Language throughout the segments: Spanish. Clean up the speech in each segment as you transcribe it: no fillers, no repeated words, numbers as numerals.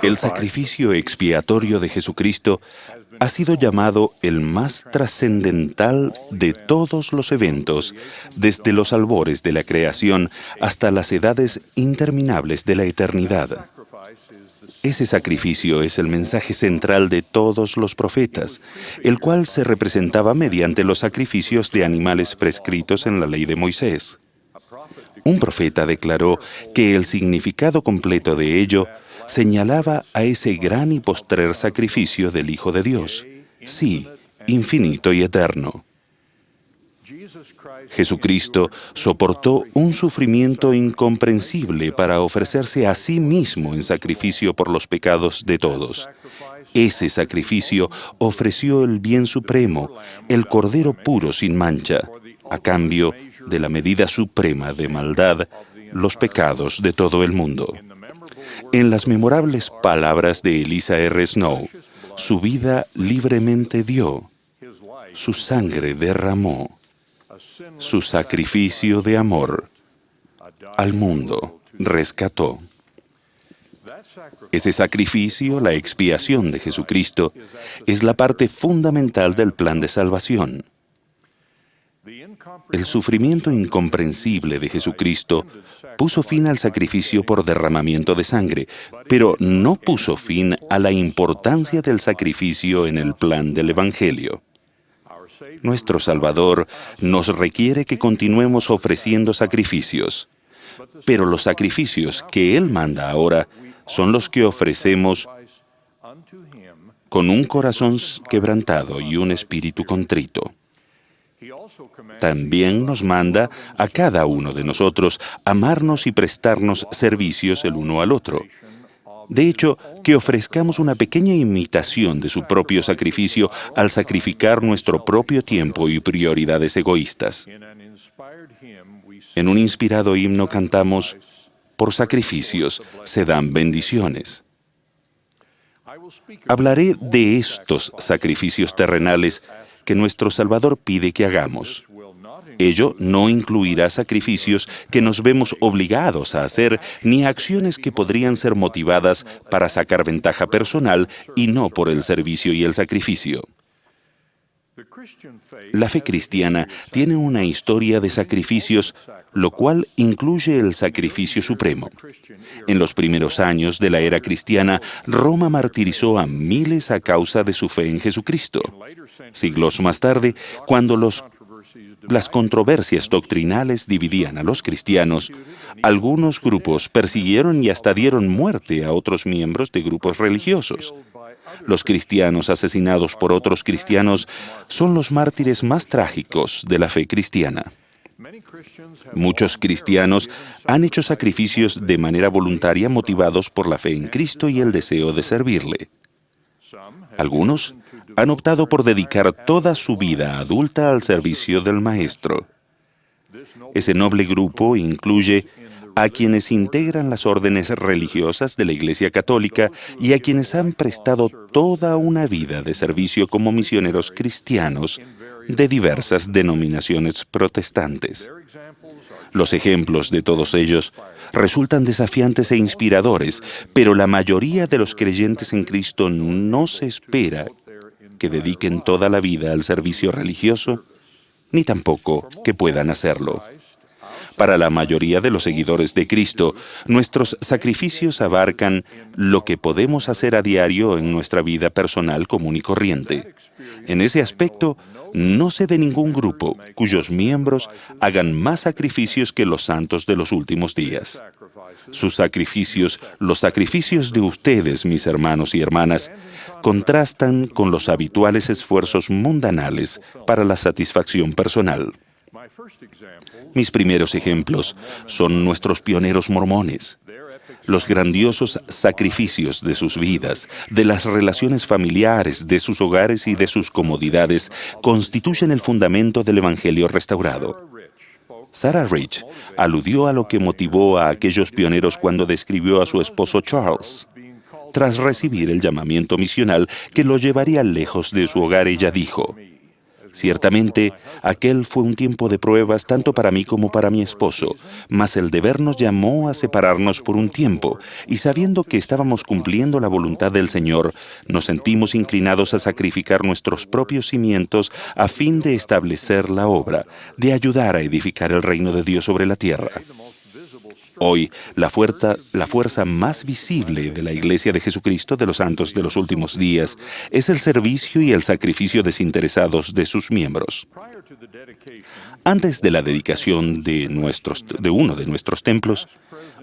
El sacrificio expiatorio de Jesucristo ha sido llamado el más trascendental de todos los eventos, desde los albores de la creación hasta las edades interminables de la eternidad. Ese sacrificio es el mensaje central de todos los profetas, el cual se representaba mediante los sacrificios de animales prescritos en la ley de Moisés. Un profeta declaró que el significado completo de ello señalaba a ese gran y postrer sacrificio del Hijo de Dios, sí, infinito y eterno. Jesucristo soportó un sufrimiento incomprensible para ofrecerse a sí mismo en sacrificio por los pecados de todos. Ese sacrificio ofreció el bien supremo, el Cordero puro sin mancha, a cambio de la medida suprema de maldad, los pecados de todo el mundo. En las memorables palabras de Eliza R. Snow, su vida libremente dio, su sangre derramó, su sacrificio de amor al mundo rescató. Ese sacrificio, la expiación de Jesucristo, es la parte fundamental del plan de salvación. El sufrimiento incomprensible de Jesucristo puso fin al sacrificio por derramamiento de sangre, pero no puso fin a la importancia del sacrificio en el plan del Evangelio. Nuestro Salvador nos requiere que continuemos ofreciendo sacrificios, pero los sacrificios que Él manda ahora son los que ofrecemos con un corazón quebrantado y un espíritu contrito. También nos manda a cada uno de nosotros amarnos y prestarnos servicios el uno al otro. De hecho, que ofrezcamos una pequeña imitación de su propio sacrificio al sacrificar nuestro propio tiempo y prioridades egoístas. En un inspirado himno cantamos, por sacrificios se dan bendiciones. Hablaré de estos sacrificios terrenales que nuestro Salvador pide que hagamos. Ello no incluirá sacrificios que nos vemos obligados a hacer, ni acciones que podrían ser motivadas para sacar ventaja personal y no por el servicio y el sacrificio. La fe cristiana tiene una historia de sacrificios, lo cual incluye el sacrificio supremo. En los primeros años de la era cristiana, Roma martirizó a miles a causa de su fe en Jesucristo. Siglos más tarde, cuando las controversias doctrinales dividían a los cristianos, algunos grupos persiguieron y hasta dieron muerte a otros miembros de grupos religiosos. Los cristianos asesinados por otros cristianos son los mártires más trágicos de la fe cristiana. Muchos cristianos han hecho sacrificios de manera voluntaria motivados por la fe en Cristo y el deseo de servirle. Algunos han optado por dedicar toda su vida adulta al servicio del Maestro. Ese noble grupo incluye a quienes integran las órdenes religiosas de la Iglesia Católica y a quienes han prestado toda una vida de servicio como misioneros cristianos de diversas denominaciones protestantes. Los ejemplos de todos ellos resultan desafiantes e inspiradores, pero la mayoría de los creyentes en Cristo no se espera que dediquen toda la vida al servicio religioso, ni tampoco que puedan hacerlo. Para la mayoría de los seguidores de Cristo, nuestros sacrificios abarcan lo que podemos hacer a diario en nuestra vida personal común y corriente. En ese aspecto, no sé de ningún grupo cuyos miembros hagan más sacrificios que los santos de los últimos días. Sus sacrificios, los sacrificios de ustedes, mis hermanos y hermanas, contrastan con los habituales esfuerzos mundanales para la satisfacción personal. Mis primeros ejemplos son nuestros pioneros mormones. Los grandiosos sacrificios de sus vidas, de las relaciones familiares, de sus hogares y de sus comodidades constituyen el fundamento del Evangelio restaurado. Sarah Rich aludió a lo que motivó a aquellos pioneros cuando describió a su esposo Charles. Tras recibir el llamamiento misional que lo llevaría lejos de su hogar, ella dijo, Ciertamente, aquel fue un tiempo de pruebas tanto para mí como para mi esposo, mas el deber nos llamó a separarnos por un tiempo, y sabiendo que estábamos cumpliendo la voluntad del Señor, nos sentimos inclinados a sacrificar nuestros propios cimientos a fin de establecer la obra, de ayudar a edificar el reino de Dios sobre la tierra. Hoy, la fuerza más visible de la Iglesia de Jesucristo de los Santos de los Últimos Días es el servicio y el sacrificio desinteresados de sus miembros. Antes de la dedicación de uno de nuestros templos,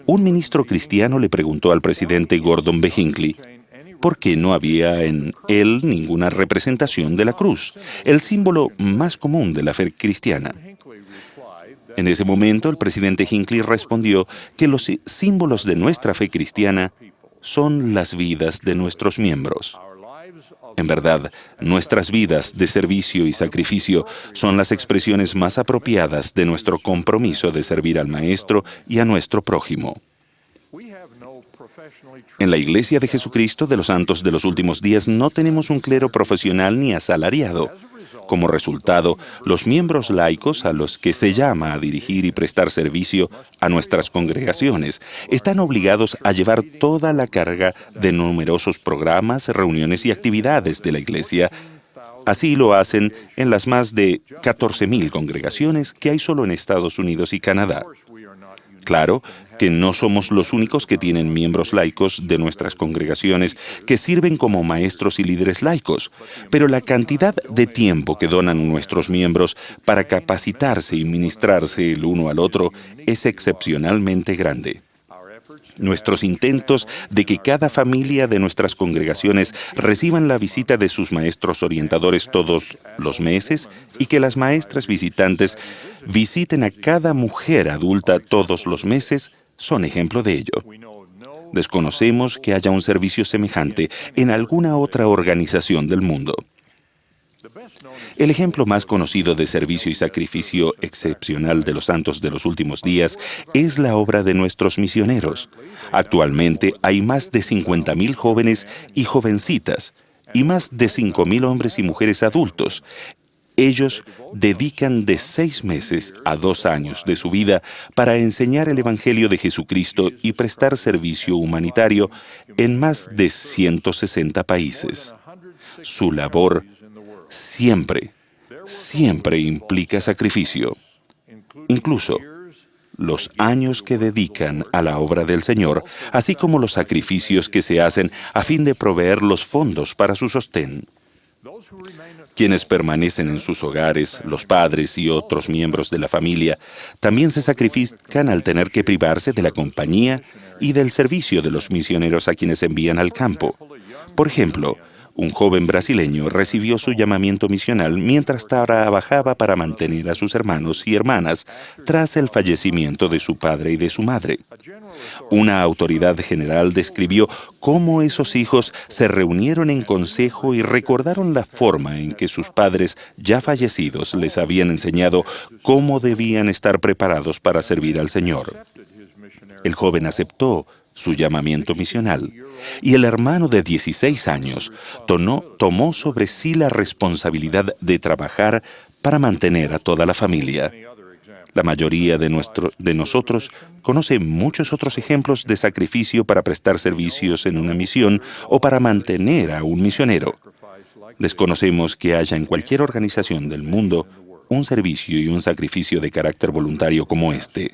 un ministro cristiano le preguntó al presidente Gordon B. Hinckley por qué no había en él ninguna representación de la cruz, el símbolo más común de la fe cristiana. En ese momento, el presidente Hinckley respondió que los símbolos de nuestra fe cristiana son las vidas de nuestros miembros. En verdad, nuestras vidas de servicio y sacrificio son las expresiones más apropiadas de nuestro compromiso de servir al Maestro y a nuestro prójimo. En la Iglesia de Jesucristo de los Santos de los Últimos Días no tenemos un clero profesional ni asalariado. Como resultado, los miembros laicos a los que se llama a dirigir y prestar servicio a nuestras congregaciones están obligados a llevar toda la carga de numerosos programas, reuniones y actividades de la Iglesia. Así lo hacen en las más de 14,000 congregaciones que hay solo en Estados Unidos y Canadá. Claro que no somos los únicos que tienen miembros laicos de nuestras congregaciones que sirven como maestros y líderes laicos, pero la cantidad de tiempo que donan nuestros miembros para capacitarse y ministrarse el uno al otro es excepcionalmente grande. Nuestros intentos de que cada familia de nuestras congregaciones reciban la visita de sus maestros orientadores todos los meses y que las maestras visitantes visiten a cada mujer adulta todos los meses son ejemplo de ello. Desconocemos que haya un servicio semejante en alguna otra organización del mundo. El ejemplo más conocido de servicio y sacrificio excepcional de los santos de los últimos días es la obra de nuestros misioneros. Actualmente hay más de 50,000 jóvenes y jovencitas y más de 5,000 hombres y mujeres adultos. Ellos dedican de 6 meses a 2 años de su vida para enseñar el Evangelio de Jesucristo y prestar servicio humanitario en más de 160 países. Su labor siempre implica sacrificio. Incluso los años que dedican a la obra del Señor, así como los sacrificios que se hacen a fin de proveer los fondos para su sostén. Quienes permanecen en sus hogares, los padres y otros miembros de la familia, también se sacrifican al tener que privarse de la compañía y del servicio de los misioneros a quienes envían al campo. Por ejemplo, un joven brasileño recibió su llamamiento misional mientras trabajaba para mantener a sus hermanos y hermanas tras el fallecimiento de su padre y de su madre. Una autoridad general describió cómo esos hijos se reunieron en consejo y recordaron la forma en que sus padres ya fallecidos les habían enseñado cómo debían estar preparados para servir al Señor. El joven aceptó su llamamiento misional, y el hermano de 16 años tomó sobre sí la responsabilidad de trabajar para mantener a toda la familia. La mayoría de nosotros conoce muchos otros ejemplos de sacrificio para prestar servicios en una misión o para mantener a un misionero. Desconocemos que haya en cualquier organización del mundo un servicio y un sacrificio de carácter voluntario como este.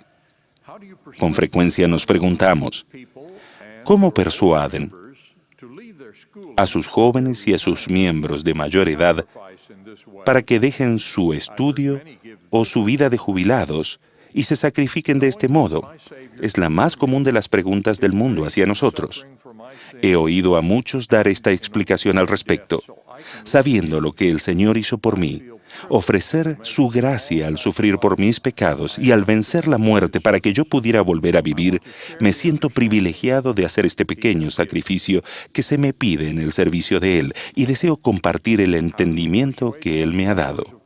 Con frecuencia nos preguntamos, ¿cómo persuaden a sus jóvenes y a sus miembros de mayor edad para que dejen su estudio o su vida de jubilados y se sacrifiquen de este modo? Es la más común de las preguntas del mundo hacia nosotros. He oído a muchos dar esta explicación al respecto. Sabiendo lo que el Señor hizo por mí, ofrecer su gracia al sufrir por mis pecados y al vencer la muerte para que yo pudiera volver a vivir, me siento privilegiado de hacer este pequeño sacrificio que se me pide en el servicio de Él y deseo compartir el entendimiento que Él me ha dado.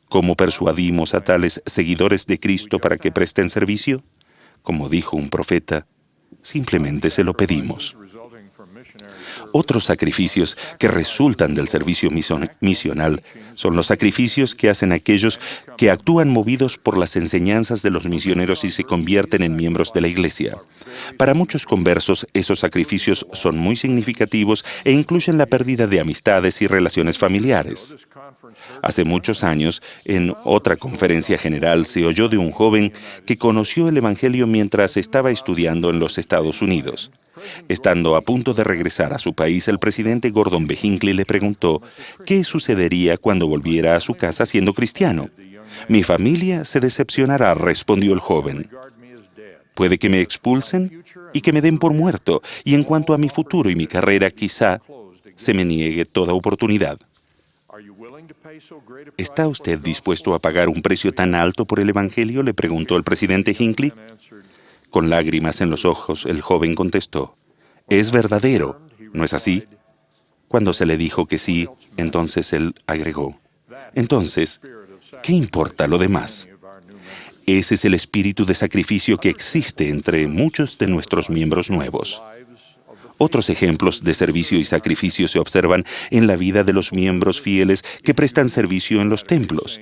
¿Cómo persuadimos a tales seguidores de Cristo para que presten servicio? Como dijo un profeta, simplemente se lo pedimos. Otros sacrificios que resultan del servicio misional son los sacrificios que hacen aquellos que actúan movidos por las enseñanzas de los misioneros y se convierten en miembros de la Iglesia. Para muchos conversos, esos sacrificios son muy significativos e incluyen la pérdida de amistades y relaciones familiares. Hace muchos años, en otra conferencia general, se oyó de un joven que conoció el Evangelio mientras estaba estudiando en los Estados Unidos. Estando a punto de regresar a su país, el presidente Gordon B. Hinckley le preguntó qué sucedería cuando volviera a su casa siendo cristiano. «Mi familia se decepcionará», respondió el joven. «Puede que me expulsen y que me den por muerto, y en cuanto a mi futuro y mi carrera, quizá se me niegue toda oportunidad». ¿Está usted dispuesto a pagar un precio tan alto por el Evangelio?, le preguntó el presidente Hinckley. Con lágrimas en los ojos, el joven contestó: «Es verdadero, ¿no es así?». Cuando se le dijo que sí, entonces él agregó: «Entonces, ¿qué importa lo demás?». Ese es el espíritu de sacrificio que existe entre muchos de nuestros miembros nuevos. Otros ejemplos de servicio y sacrificio se observan en la vida de los miembros fieles que prestan servicio en los templos.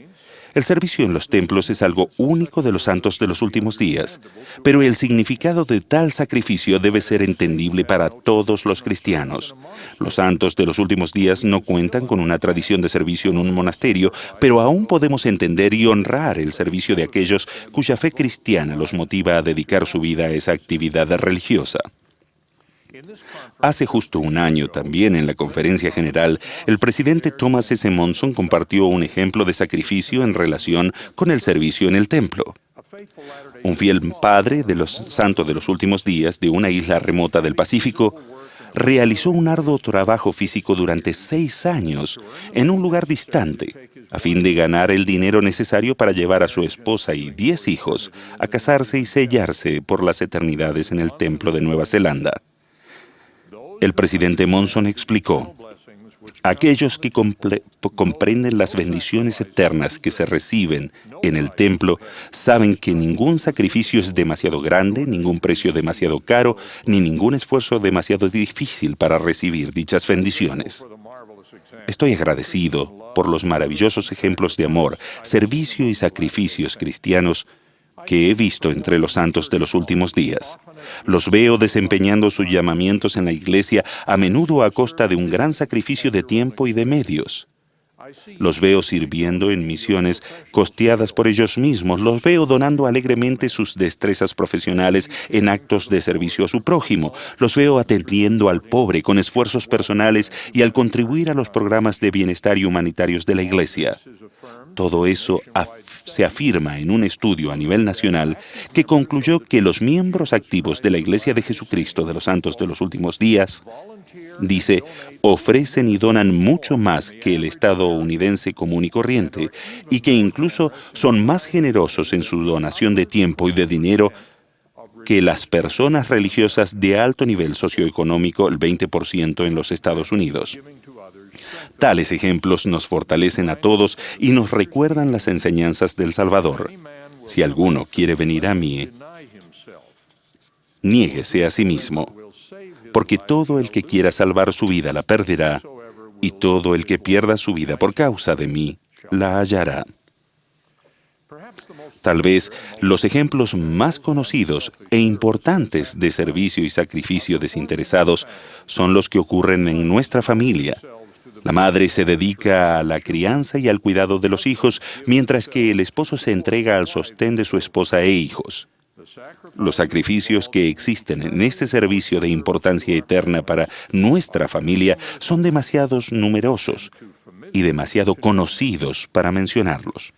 El servicio en los templos es algo único de los santos de los últimos días, pero el significado de tal sacrificio debe ser entendible para todos los cristianos. Los santos de los últimos días no cuentan con una tradición de servicio en un monasterio, pero aún podemos entender y honrar el servicio de aquellos cuya fe cristiana los motiva a dedicar su vida a esa actividad religiosa. Hace justo un año, también en la conferencia general, el presidente Thomas S. Monson compartió un ejemplo de sacrificio en relación con el servicio en el templo. Un fiel padre de los santos de los últimos días de una isla remota del Pacífico realizó un arduo trabajo físico durante 6 años en un lugar distante, a fin de ganar el dinero necesario para llevar a su esposa y 10 hijos a casarse y sellarse por las eternidades en el templo de Nueva Zelanda. El presidente Monson explicó: aquellos que comprenden las bendiciones eternas que se reciben en el templo saben que ningún sacrificio es demasiado grande, ningún precio demasiado caro, ni ningún esfuerzo demasiado difícil para recibir dichas bendiciones. Estoy agradecido por los maravillosos ejemplos de amor, servicio y sacrificios cristianos que he visto entre los santos de los últimos días. Los veo desempeñando sus llamamientos en la iglesia, a menudo a costa de un gran sacrificio de tiempo y de medios. Los veo sirviendo en misiones costeadas por ellos mismos. Los veo donando alegremente sus destrezas profesionales en actos de servicio a su prójimo. Los veo atendiendo al pobre con esfuerzos personales y al contribuir a los programas de bienestar y humanitarios de la iglesia. Todo eso se afirma en un estudio a nivel nacional que concluyó que los miembros activos de la Iglesia de Jesucristo de los Santos de los Últimos Días, dice, ofrecen y donan mucho más que el estadounidense común y corriente, y que incluso son más generosos en su donación de tiempo y de dinero que las personas religiosas de alto nivel socioeconómico, el 20% en los Estados Unidos. Tales ejemplos nos fortalecen a todos y nos recuerdan las enseñanzas del Salvador. Si alguno quiere venir a mí, niéguese a sí mismo, porque todo el que quiera salvar su vida la perderá, y todo el que pierda su vida por causa de mí la hallará. Tal vez los ejemplos más conocidos e importantes de servicio y sacrificio desinteresados son los que ocurren en nuestra familia. La madre se dedica a la crianza y al cuidado de los hijos, mientras que el esposo se entrega al sostén de su esposa e hijos. Los sacrificios que existen en este servicio de importancia eterna para nuestra familia son demasiado numerosos y demasiado conocidos para mencionarlos.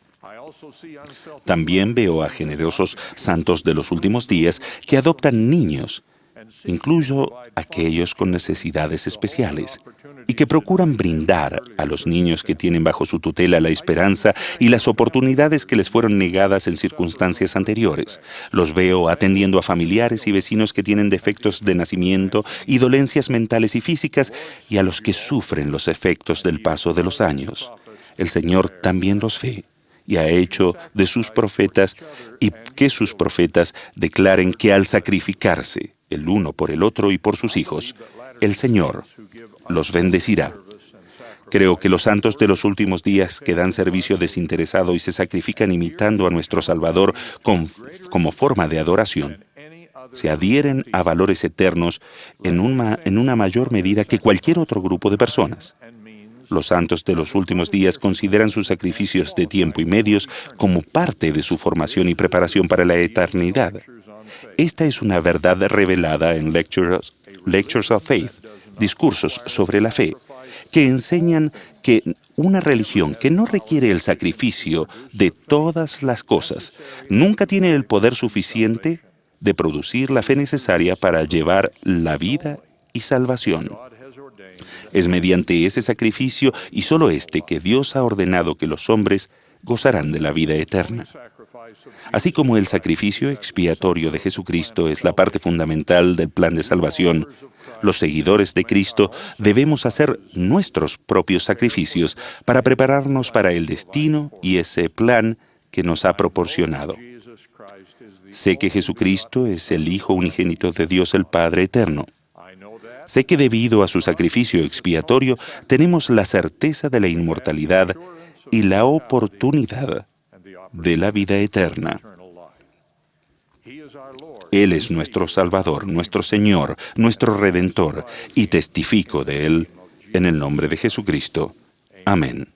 También veo a generosos santos de los últimos días que adoptan niños, incluso aquellos con necesidades especiales, y que procuran brindar a los niños que tienen bajo su tutela la esperanza y las oportunidades que les fueron negadas en circunstancias anteriores. Los veo atendiendo a familiares y vecinos que tienen defectos de nacimiento y dolencias mentales y físicas, y a los que sufren los efectos del paso de los años. El Señor también los ve y ha hecho de sus profetas y que sus profetas declaren que al sacrificarse el uno por el otro y por sus hijos, el Señor los bendecirá. Creo que los santos de los últimos días que dan servicio desinteresado y se sacrifican imitando a nuestro Salvador como forma de adoración, se adhieren a valores eternos en una mayor medida que cualquier otro grupo de personas. Los santos de los últimos días consideran sus sacrificios de tiempo y medios como parte de su formación y preparación para la eternidad. Esta es una verdad revelada en Lectures of Faith, discursos sobre la fe, que enseñan que una religión que no requiere el sacrificio de todas las cosas nunca tiene el poder suficiente de producir la fe necesaria para llevar la vida y salvación. Es mediante ese sacrificio y solo este que Dios ha ordenado que los hombres gozarán de la vida eterna. Así como el sacrificio expiatorio de Jesucristo es la parte fundamental del plan de salvación, los seguidores de Cristo debemos hacer nuestros propios sacrificios para prepararnos para el destino y ese plan que nos ha proporcionado. Sé que Jesucristo es el Hijo unigénito de Dios el Padre eterno. Sé que debido a su sacrificio expiatorio tenemos la certeza de la inmortalidad y la oportunidad de la vida eterna. Él es nuestro Salvador, nuestro Señor, nuestro Redentor, y testifico de Él en el nombre de Jesucristo. Amén.